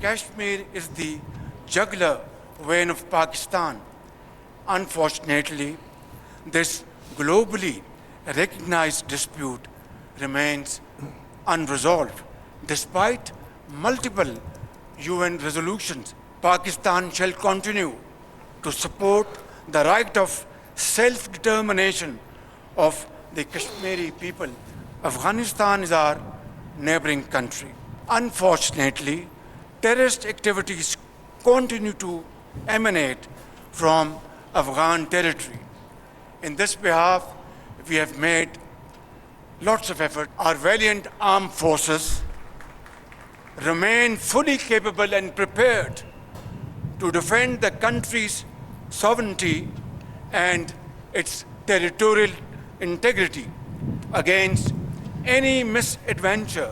Kashmir is the jugular vein of Pakistan. Unfortunately, this globally recognized dispute remains unresolved. Despite multiple UN resolutions, Pakistan shall continue to support the right of self-determination of the Kashmiri people. Afghanistan is our neighboring country. Unfortunately, terrorist activities continue to emanate from Afghan territory. In this behalf, we have made lots of effort. Our valiant armed forces remain fully capable and prepared to defend the country's sovereignty and its territorial integrity against any misadventure.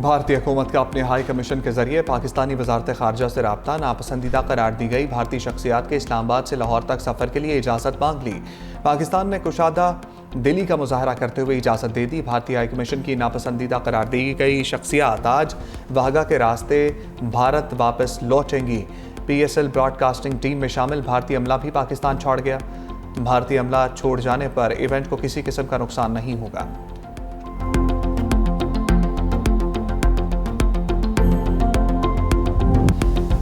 بھارتی حکومت کا اپنے high commission کے ذریعے پاکستانی وزارت خارجہ سے رابطہ ناپسندیدہ قرار دی گئی بھارتی شخصیات کے اسلام آباد سے لاہور تک سفر کے لیے اجازت مانگ لی۔ پاکستان نے کشادہ دلی کا مظاہرہ کرتے ہوئے اجازت دے دی۔ بھارتی ہائی کمیشن کی ناپسندیدہ قرار دی گئی شخصیات آج واہگہ کے راستے بھارت واپس لوٹیں گی۔ P S L broadcasting team میں شامل بھارتی عملہ بھی پاکستان چھوڑ گیا۔ بھارتی عملہ چھوڑ جانے پر ایونٹ کو کسی قسم کا نقصان نہیں ہوگا۔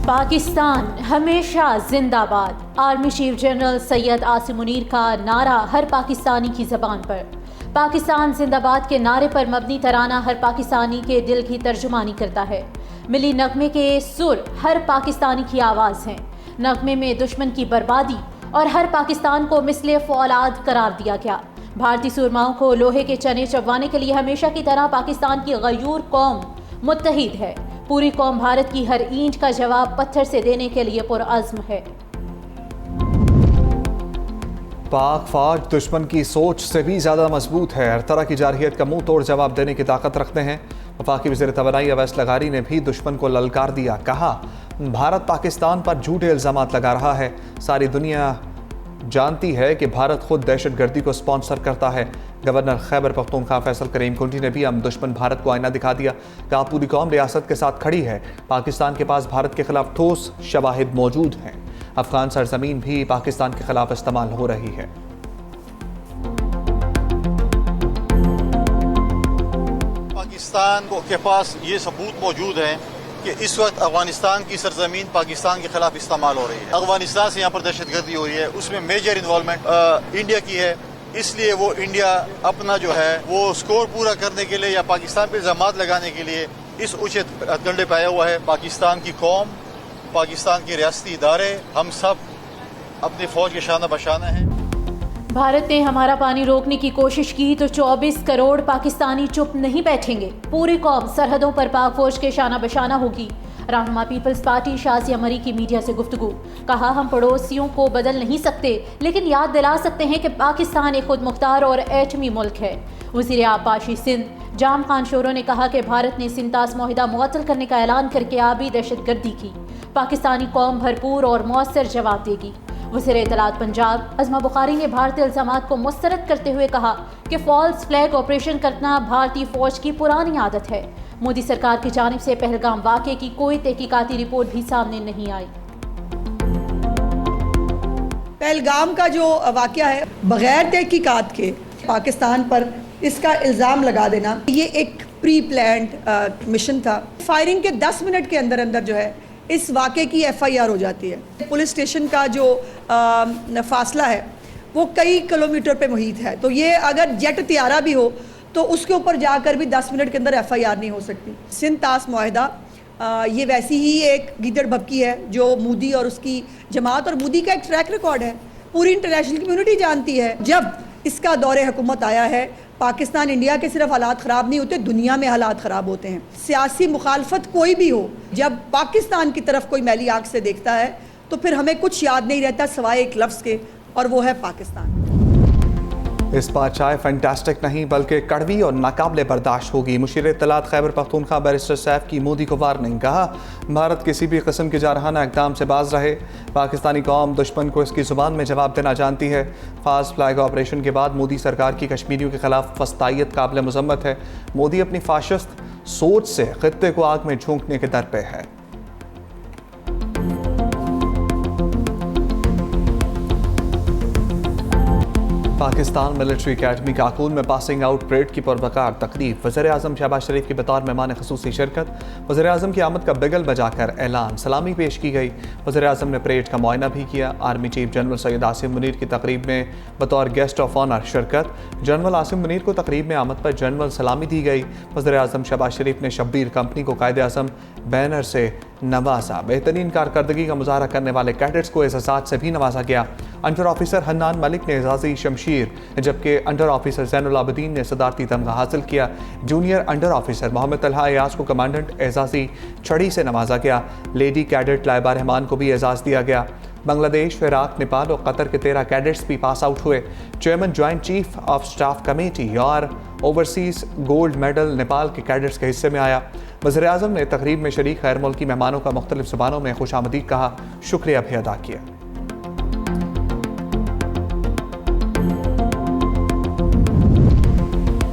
پاکستان ہمیشہ زندہ باد۔ Army chief general Syed Asim Munir کا نعرہ ہر پاکستانی کی زبان پر۔ پاکستان زندہ باد کے نعرے پر مبنی ترانہ ہر پاکستانی کے دل کی ترجمانی کرتا ہے۔ ملی نغمے کے سر ہر پاکستانی کی آواز ہیں۔ نغمے میں دشمن کی بربادی اور ہر پاکستان کو مثل فولاد قرار دیا گیا۔ بھارتی سورماؤں کو لوہے کے چنے چبوانے کے لیے ہمیشہ کی طرح پاکستان کی غیور قوم متحد ہے۔ پوری قوم بھارت کی ہر اینٹ کا جواب پتھر سے دینے کے لیے پرعزم ہے۔ پاک فوج دشمن کی سوچ سے بھی زیادہ مضبوط ہے، ہر طرح کی جارحیت کا منہ توڑ جواب دینے کی طاقت رکھتے ہیں۔ وفاقی وزیر توانائی اویس لغاری نے بھی دشمن کو للکار دیا، کہا بھارت پاکستان پر جھوٹے الزامات لگا رہا ہے، ساری دنیا جانتی ہے کہ بھارت خود دہشت گردی کو سپانسر کرتا ہے۔ گورنر خیبر پختونخوا فیصل کریم کنٹی نے بھی ہم دشمن بھارت کو آئینہ دکھا دیا، کہا پوری قوم ریاست کے ساتھ کھڑی ہے، پاکستان کے پاس بھارت کے خلاف ٹھوس شواہد موجود ہیں، افغان سرزمین بھی پاکستان کے خلاف استعمال ہو رہی ہے۔ پاکستان کے پاس یہ ثبوت موجود ہے کہ اس وقت افغانستان کی سرزمین پاکستان کے خلاف استعمال ہو رہی ہے۔ افغانستان سے یہاں پر دہشت گردی ہو رہی ہے، اس میں میجر انوالومنٹ انڈیا کی ہے، اس لیے وہ انڈیا اپنا جو ہے وہ سکور پورا کرنے کے لیے یا پاکستان پہ الزامات لگانے کے لیے اس اچت کنڈے پہ آیا ہوا ہے۔ پاکستان کی قوم، پاکستان کے ریاستی ادارے، ہم سب اپنی فوج کے شانہ بشانہ ہیں۔ بھارت نے ہمارا پانی روکنے کی کوشش کی تو 24 کروڑ پاکستانی چپ نہیں بیٹھیں گے، پوری قوم سرحدوں پر پاک فوج کے شانہ بشانہ ہوگی۔ رہنما پیپلز پارٹی شازیہ مری کی میڈیا سے گفتگو، کہا ہم پڑوسیوں کو بدل نہیں سکتے لیکن یاد دلا سکتے ہیں کہ پاکستان ایک خود مختار اور ایٹمی ملک ہے۔ وزیر آبپاشی سندھ جام خان شورو نے کہا کہ بھارت نے سنتاس معاہدہ معطل کرنے کا اعلان کر کے آبی دہشت گردی کی، پاکستانی قوم بھرپور اور مؤثر جواب دے گی۔ وزیر اطلاعات پنجاب عظمہ بخاری نے بھارتی الزامات کو مسترد کرتے ہوئے کہا کہ فالس فلیگ آپریشن کرنا بھارتی فوج کی پرانی عادت ہے۔ مودی سرکار کی جانب سے پہلگام واقعے کی کوئی تحقیقاتی رپورٹ بھی سامنے نہیں آئی۔ پہلگام کا جو واقعہ ہے بغیر تحقیقات کے پاکستان پر اس کا الزام لگا دینا، یہ ایک پری پلانڈ مشن تھا۔ فائرنگ کے 10 منٹ کے اندر اندر جو ہے اس واقعے کی ایف آئی آر ہو جاتی ہے۔ پولیس اسٹیشن کا جو فاصلہ ہے وہ کئی کلومیٹر پہ محیط ہے، تو یہ اگر جیٹ طیارہ بھی ہو تو اس کے اوپر جا کر بھی 10 منٹ کے اندر ایف آئی آر نہیں ہو سکتی۔ سندھ طاس معاہدہ یہ ویسی ہی ایک گیدڑ بھبکی ہے جو مودی اور اس کی جماعت اور مودی کا ایک ٹریک ریکارڈ ہے، پوری انٹرنیشنل کمیونٹی جانتی ہے۔ جب اس کا دور حکومت آیا ہے، پاکستان انڈیا کے صرف حالات خراب نہیں ہوتے، دنیا میں حالات خراب ہوتے ہیں۔ سیاسی مخالفت کوئی بھی ہو، جب پاکستان کی طرف کوئی میلی آنکھ سے دیکھتا ہے تو پھر ہمیں کچھ یاد نہیں رہتا سوائے ایک لفظ کے، اور وہ ہے پاکستان۔ اس بار چائے فینٹاسٹک نہیں بلکہ کڑوی اور ناقابل برداشت ہوگی۔ مشیر اطلاعات خیبر پختونخوا بیرسٹر سیف کی مودی کو وارننگ، کہا بھارت کسی بھی قسم کے جارحانہ اقدام سے باز رہے، پاکستانی قوم دشمن کو اس کی زبان میں جواب دینا جانتی ہے۔ فاسٹ فلیگ آپریشن کے بعد مودی سرکار کی کشمیریوں کے خلاف فسطائیت قابل مذمت ہے۔ مودی اپنی فاشسٹ سوچ سے خطے کو آگ میں جھونکنے کے در پہ ہے۔ پاکستان ملٹری اکیڈمی کاکون میں پاسنگ آؤٹ پریڈ کی پروقار تقریب، وزیر اعظم شہباز شریف کی بطور مہمان خصوصی شرکت، وزیر اعظم کی آمد کا بگل بجا کر اعلان، سلامی پیش کی گئی۔ وزیر اعظم نے پریڈ کا معائنہ بھی کیا۔ Army chief general Syed Asim Munir کی تقریب میں بطور گیسٹ آف آنر شرکت، جنرل عاصم منیر کو تقریب میں آمد پر جنرل سلامی دی گئی۔ وزیر اعظم شہباز شریف نے شبیر کمپنی کو قائد اعظم بینر سے نوازا۔ بہترین کارکردگی کا مظاہرہ کرنے والے کیڈٹس کو اعزازات سے بھی نوازا گیا۔ انڈر آفیسر حنان ملک نے اعزازی شمشیر جبکہ انڈر آفیسر زین العابدین نے صدارتی تمغہ حاصل کیا۔ جونیئر انڈر آفیسر محمد طلحہ ایاز کو کمانڈنٹ اعزازی چھڑی سے نوازا گیا۔ لیڈی کیڈٹ لائبہ رحمان کو بھی اعزاز دیا گیا۔ بنگلہ دیش، عراق، نیپال اور قطر کے 13 کیڈٹس بھی پاس آؤٹ ہوئے۔ Chairman joint chief of staff committee اور اوورسیز گولڈ میڈل نیپال کے کیڈٹس کے حصے میں آیا۔ وزیر اعظم نے تقریب میں شریک غیر ملکی مہمانوں کا مختلف زبانوں میں خوش آمدید کہا، شکریہ بھی ادا کیا۔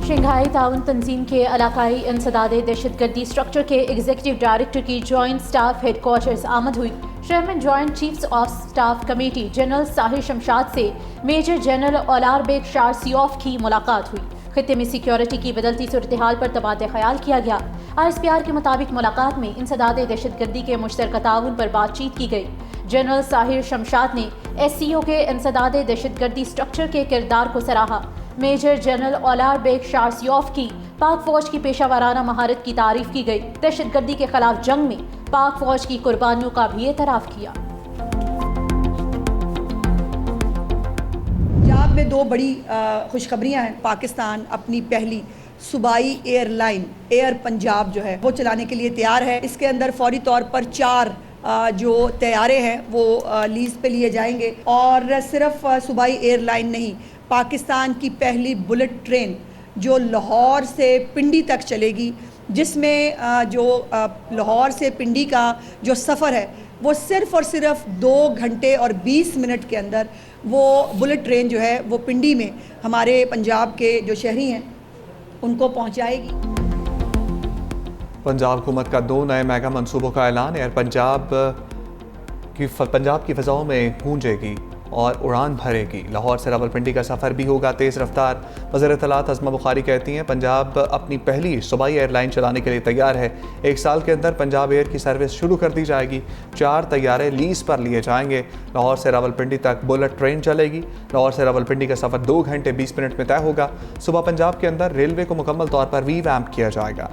شنگھائی تعاون تنظیم کے علاقائی انسداد دہشت گردی اسٹرکچر کے ایگزیکٹو ڈائریکٹر کی جوائنٹ اسٹاف ہیڈ کوارٹرز آمد ہوئی۔ Chairman joint chiefs of staff committee general Sahir Shamshad سے میجر جنرل اولار بیگ شارسیوف کی ملاقات ہوئی۔ خطے میں سیکیورٹی کی بدلتی صورتحال پر تبادلہ خیال کیا گیا۔ ISPR کے مطابق ملاقات میں انسداد دہشت گردی کے مشترکہ تعاون پر بات چیت کی گئی۔ جنرل ساحر شمشاد نے SCO کے انسداد دہشت گردی اسٹرکچر کے کردار کو سراہا۔ میجر جنرل اولار بیگ شارسیوف کی پاک فوج کی پیشہ ورانہ مہارت کی تعریف کی گئی۔ دہشت گردی کے خلاف جنگ میں پاک فوج کی قربانیوں کا بھی اعتراف کیا۔ پنجاب میں دو بڑی خوشخبریاں ہیں۔ پاکستان اپنی پہلی صوبائی ایئر لائن ایئر پنجاب جو ہے وہ چلانے کے لیے تیار ہے۔ اس کے اندر فوری طور پر 4 جو طیارے ہیں وہ لیز پہ لیے جائیں گے، اور صرف صوبائی ایئر لائن نہیں، پاکستان کی پہلی بلٹ ٹرین جو لاہور سے پنڈی تک چلے گی، جس میں جو لاہور سے پنڈی کا جو سفر ہے وہ صرف اور صرف 2 گھنٹے اور 20 منٹ کے اندر وہ بلٹ ٹرین جو ہے وہ پنڈی میں ہمارے پنجاب کے جو شہری ہیں ان کو پہنچائے گی۔ پنجاب حکومت کا 2 نئے میگا منصوبوں کا اعلان۔ ایئر پنجاب کی فضاؤں میں گونجے گی اور اڑان بھرے گی۔ لاہور سے راولپنڈی کا سفر بھی ہوگا تیز رفتار۔ وزیر اطلاعات عظمہ بخاری کہتی ہیں پنجاب اپنی پہلی صوبائی ایئر لائن چلانے کے لیے تیار ہے۔ 1 سال کے اندر پنجاب ایئر کی سروس شروع کر دی جائے گی۔ 4 طیارے لیز پر لیے جائیں گے۔ لاہور سے راولپنڈی تک بلٹ ٹرین چلے گی۔ لاہور سے راولپنڈی کا سفر 2 گھنٹے 20 منٹ میں طے ہوگا۔ صبح پنجاب کے اندر ریلوے کو مکمل طور پر ری ویمپ کیا جائے گا۔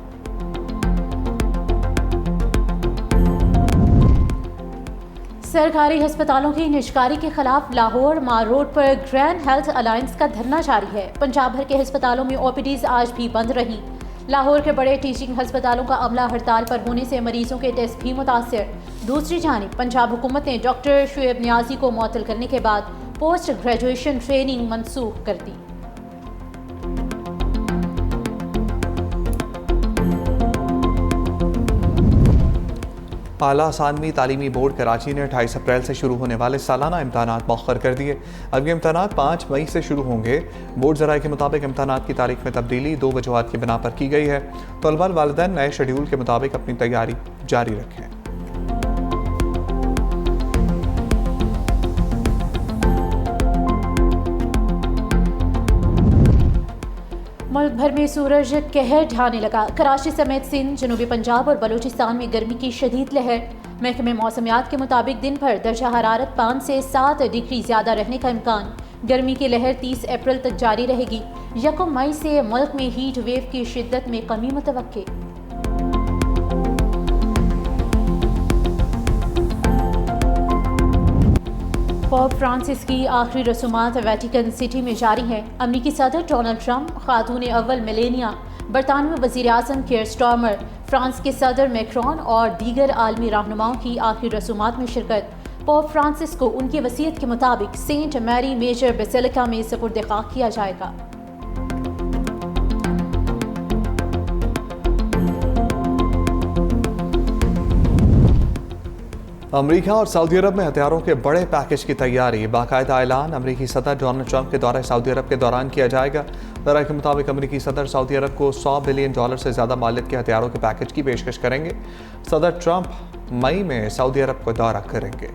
سرکاری ہسپتالوں کی نجکاری کے خلاف لاہور مار روڈ پر گرینڈ ہیلتھ الائنس کا دھرنا جاری ہے۔ پنجاب بھر کے ہسپتالوں میں OPDs آج بھی بند رہیں۔ لاہور کے بڑے ٹیچنگ ہسپتالوں کا عملہ ہڑتال پر ہونے سے مریضوں کے ٹیسٹ بھی متاثر۔ دوسری جانب پنجاب حکومت نے ڈاکٹر شعیب نیازی کو معطل کرنے کے بعد پوسٹ گریجویشن ٹریننگ منسوخ کر دی۔ اعلیٰ ثانوی تعلیمی بورڈ کراچی نے 28 اپریل سے شروع ہونے والے سالانہ امتحانات مؤخر کر دیے۔ اب یہ امتحانات 5 مئی سے شروع ہوں گے۔ بورڈ ذرائع کے مطابق امتحانات کی تاریخ میں تبدیلی 2 وجوہات کی بنا پر کی گئی ہے۔ طلباء والدین نئے شیڈول کے مطابق اپنی تیاری جاری رکھیں۔ ملک بھر میں سورج قہر ڈھانے لگا۔ کراچی سمیت سندھ، جنوبی پنجاب اور بلوچستان میں گرمی کی شدید لہر۔ محکمہ موسمیات کے مطابق دن بھر درجہ حرارت 5 سے 7 ڈگری زیادہ رہنے کا امکان۔ گرمی کی لہر 30 اپریل تک جاری رہے گی۔ 1 مئی سے ملک میں ہیٹ ویو کی شدت میں کمی متوقع۔ پوپ فرانسس کی آخری رسومات ویٹیکن سٹی میں جاری ہیں۔ امریکی صدر ڈونلڈ ٹرمپ، خاتون اول میلینیا، برطانوی وزیر اعظم کیئر سٹارمر، فرانس کے صدر میکرون اور دیگر عالمی رہنماؤں کی آخری رسومات میں شرکت۔ پوپ فرانسس کو ان کی وصیت کے مطابق سینٹ میری میجر بیسیلیکا میں سپرد خاک کیا جائے گا۔ امریکہ اور سعودی عرب میں ہتھیاروں کے بڑے پیکج کی تیاری۔ باقاعدہ اعلان امریکی صدر ڈونلڈ ٹرمپ کے دورہ سعودی عرب کے دوران کیا جائے گا۔ ذرائع کے مطابق امریکی صدر سعودی عرب کو $100 بلین سے زیادہ مالیت کے ہتھیاروں کے پیکج کی پیشکش کریں گے۔ صدر ٹرمپ مئی میں سعودی عرب کو دورہ کریں گے۔